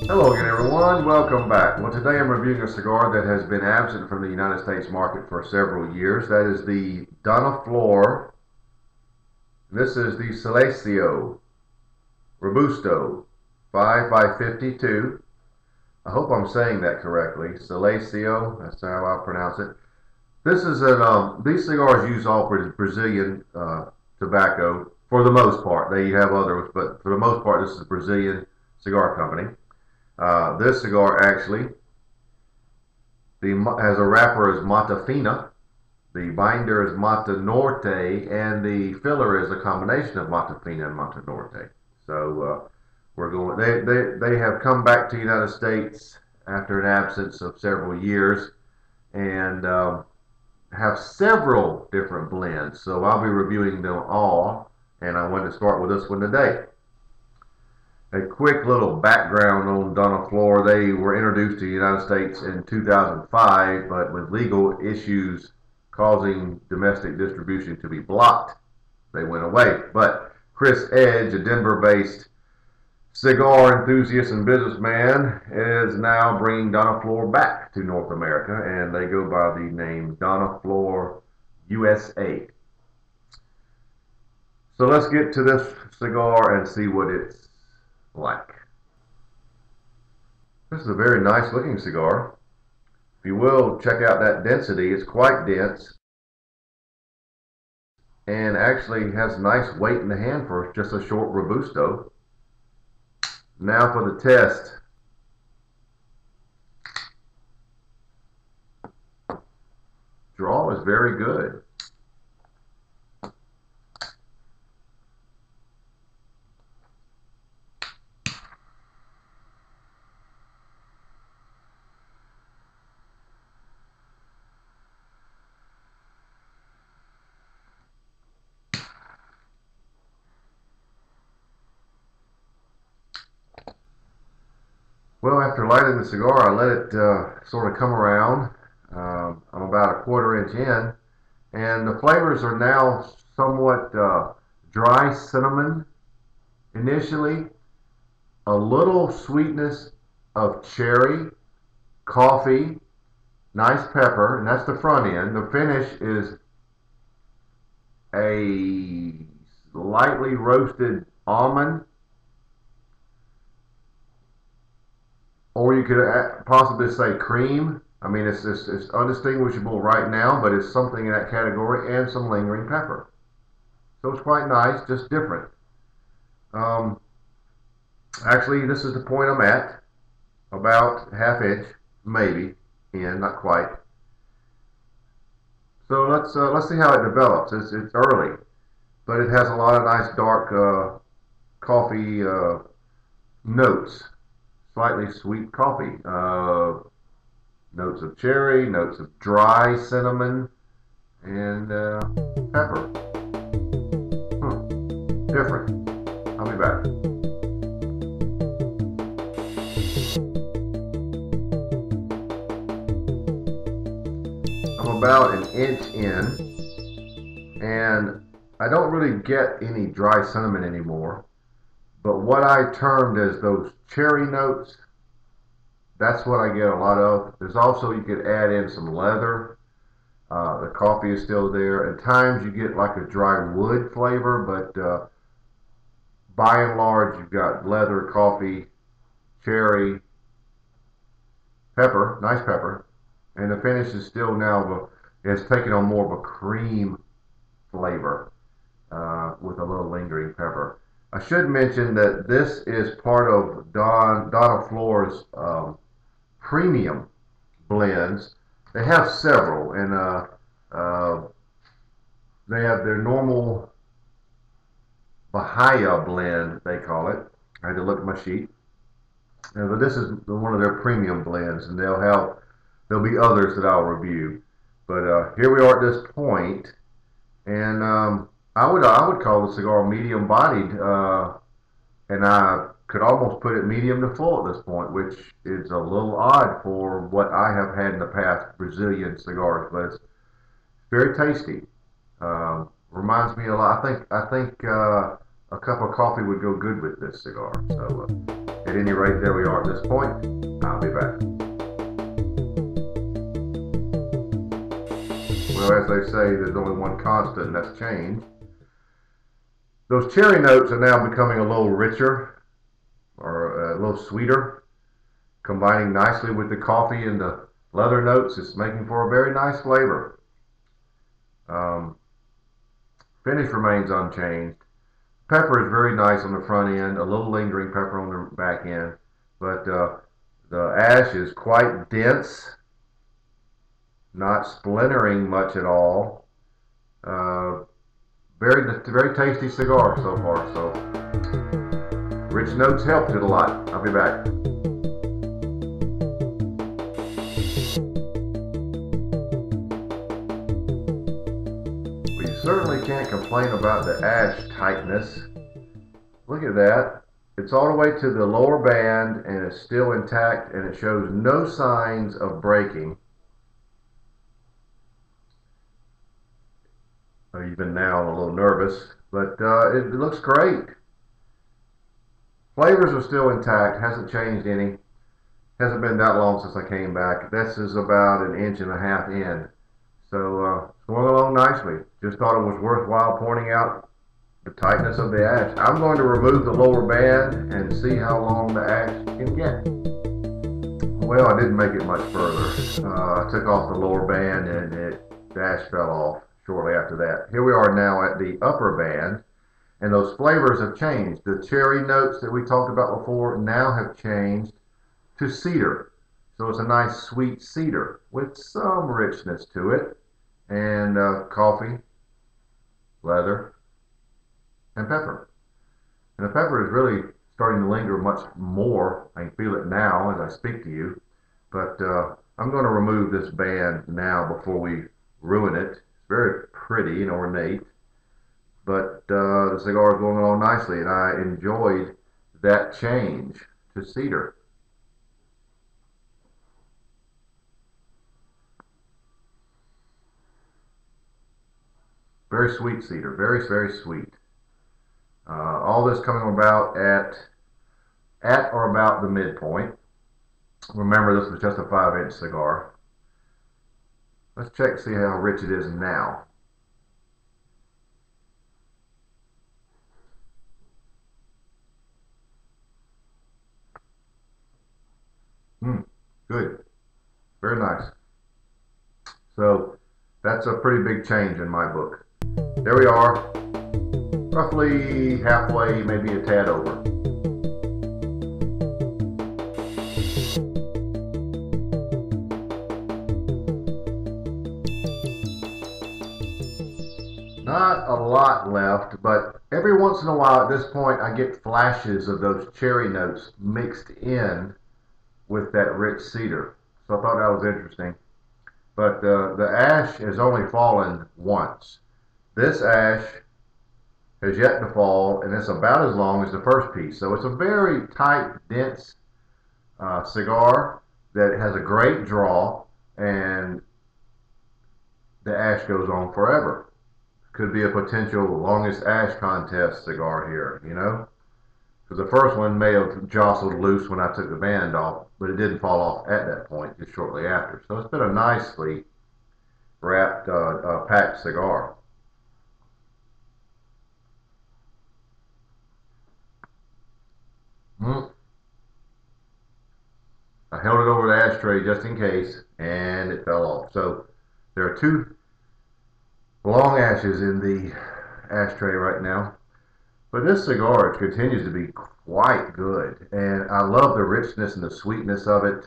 Hello again, everyone. Welcome back. Well, today I'm reviewing a cigar that has been absent from the United States market for several years. That is the Dona Flor. This is the Selecao Robusto 5x52. I hope I'm saying that correctly. Selecao, that's how I pronounce it. This is these cigars use all Brazilian tobacco for the most part. They have others, but for the most part, this is a Brazilian cigar company. This cigar actually has a wrapper is Mata Fina, the binder is Mata Norte, and the filler is a combination of Mata Fina and Mata Norte. So we're going. They have come back to the United States after an absence of several years, and have several different blends. So I'll be reviewing them all, and I wanted to start with this one today. A quick little background on Dona Flor. They were introduced to the United States in 2005, but with legal issues causing domestic distribution to be blocked, they went away. But Chris Edge, a Denver-based cigar enthusiast and businessman, is now bringing Dona Flor back to North America, and they go by the name Dona Flor USA. So let's get to this cigar and see what it's like. This is a very nice looking cigar. If you will, check out that density. It's quite dense and actually has nice weight in the hand for just a short Robusto. Now for the test. Draw is very good. Well, after lighting the cigar, I let it sort of come around. I'm about a quarter-inch in, and the flavors are now somewhat dry cinnamon initially, a little sweetness of cherry, coffee, nice pepper, and that's the front end. The finish is a lightly roasted almond, or you could possibly say cream. I mean, it's undistinguishable right now, but it's something in that category, and some lingering pepper. So it's quite nice, just different. Actually, this is the point I'm at, about half inch, maybe, in, not quite. So let's see how it develops. It's early, but it has a lot of nice dark coffee notes. Slightly sweet coffee, notes of cherry, notes of dry cinnamon, and pepper. Different. I'll be back. I'm about an inch in, and I don't really get any dry cinnamon anymore. But what I termed as those cherry notes, that's what I get a lot of. There's also, you could add in some leather. The coffee is still there. At times you get like a dry wood flavor, but by and large you've got leather, coffee, cherry, pepper, nice pepper. And the finish is still now, it's taking on more of a cream flavor with a little lingering pepper. I should mention that this is part of Dona Flor's premium blends. They have several, and they have their normal Bahia blend, they call it. I had to look at my sheet. But this is one of their premium blends, and there'll be others that I'll review. But here we are at this point, and I would call the cigar medium bodied, and could almost put it medium to full at this point, which is a little odd for what I have had in the past, Brazilian cigars, but it's very tasty. Reminds me a lot. I think a cup of coffee would go good with this cigar. So at any rate, there we are at this point. I'll be back. Well, as they say, there's only one constant, and that's change. Those cherry notes are now becoming a little richer, or a little sweeter, combining nicely with the coffee and the leather notes. It's making for a very nice flavor. Finish remains unchanged. Pepper is very nice on the front end, a little lingering pepper on the back end, but the ash is quite dense, not splintering much at all. Very tasty cigar so far. So rich notes helped it a lot. I'll be back. Certainly can't complain about the ash tightness. Look at that. It's all the way to the lower band and it's still intact and it shows no signs of breaking. Even now I'm a little nervous, but it looks great. Flavors are still intact, hasn't changed any. Hasn't been that long since I came back. This is about 1.5 inches in. So it's going along nicely. Just thought it was worthwhile pointing out the tightness of the ash. I'm going to remove the lower band and see how long the ash can get. Well, I didn't make it much further. I took off the lower band and the ash fell off shortly after that. Here we are now at the upper band, and those flavors have changed. The cherry notes that we talked about before now have changed to cedar. So it's a nice sweet cedar with some richness to it, and coffee, leather, and pepper. And the pepper is really starting to linger much more. I can feel it now as I speak to you. But I'm going to remove this band now before we ruin it. It's very pretty and ornate. But the cigar is going along nicely, and I enjoyed that change to cedar. Very sweet cedar, very, very sweet. All this coming about at or about the midpoint. Remember, this was just a 5-inch cigar. Let's check to see how rich it is now. Good. Very nice. So that's a pretty big change in my book. There we are, roughly halfway, maybe a tad over. Not a lot left, but every once in a while at this point I get flashes of those cherry notes mixed in with that rich cedar. So I thought that was interesting. But the ash has only fallen once. This ash has yet to fall, and it's about as long as the first piece. So it's a very tight, dense cigar that has a great draw, and the ash goes on forever. Could be a potential longest ash contest cigar here, you know? Because the first one may have jostled loose when I took the band off, but it didn't fall off at that point, just shortly after. So it's been a nicely wrapped, packed cigar. I held it over the ashtray just in case, and it fell off. So there are 2 long ashes in the ashtray right now. But this cigar continues to be quite good, and I love the richness and the sweetness of it.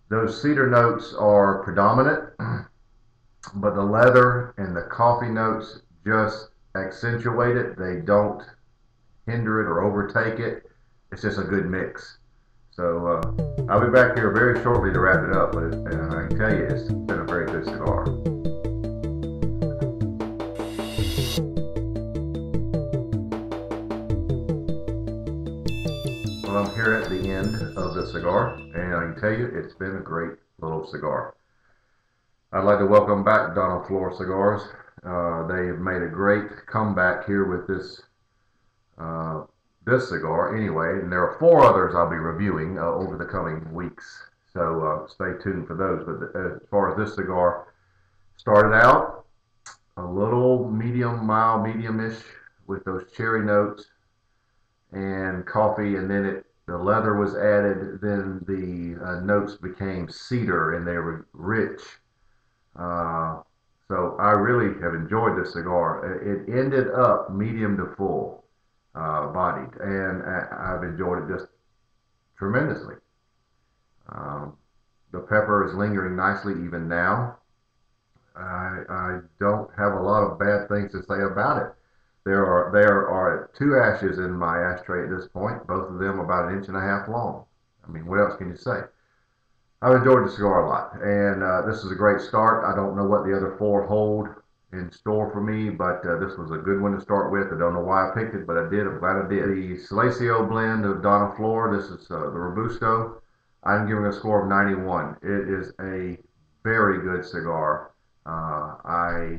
Those cedar notes are predominant, but the leather and the coffee notes just accentuate it. They don't hinder it or overtake it. It's just a good mix. So I'll be back here very shortly to wrap it up, but I can tell you it's been a very good cigar. end of the cigar, and I can tell you it's been a great little cigar. I'd like to welcome back Dona Flor Cigars. They have made a great comeback here with uh, this cigar anyway, and there are 4 others I'll be reviewing over the coming weeks. So stay tuned for those. But as far as this cigar, started out a little medium, mild, medium-ish with those cherry notes and coffee, and then the leather was added. Then the notes became cedar, and they were rich. Uh, so I really have enjoyed this cigar. It ended up medium to full bodied, and I've enjoyed it just tremendously. Um, the pepper is lingering nicely even now. I don't have a lot of bad things to say about it. There are 2 ashes in my ashtray at this point, both of them about 1.5 inches long. I mean, what else can you say? I've enjoyed the cigar a lot, and this is a great start. I don't know what the other 4 hold in store for me, but this was a good one to start with. I don't know why I picked it, but I did. I'm glad I did. The Selecao blend of Dona Flor. This is the Robusto. I'm giving a score of 91. It is a very good cigar. I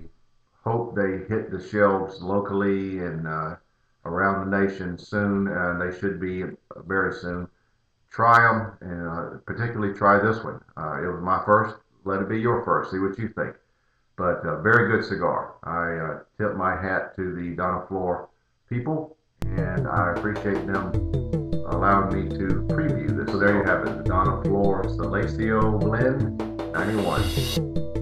hope they hit the shelves locally and around the nation soon, and they should be very soon. Try them, and particularly try this one. It was my first. Let it be your first. See what you think. But very good cigar. I tip my hat to the Dona Flor people, and I appreciate them allowing me to preview this. So there you have it, the Dona Flor Selecao blend 91.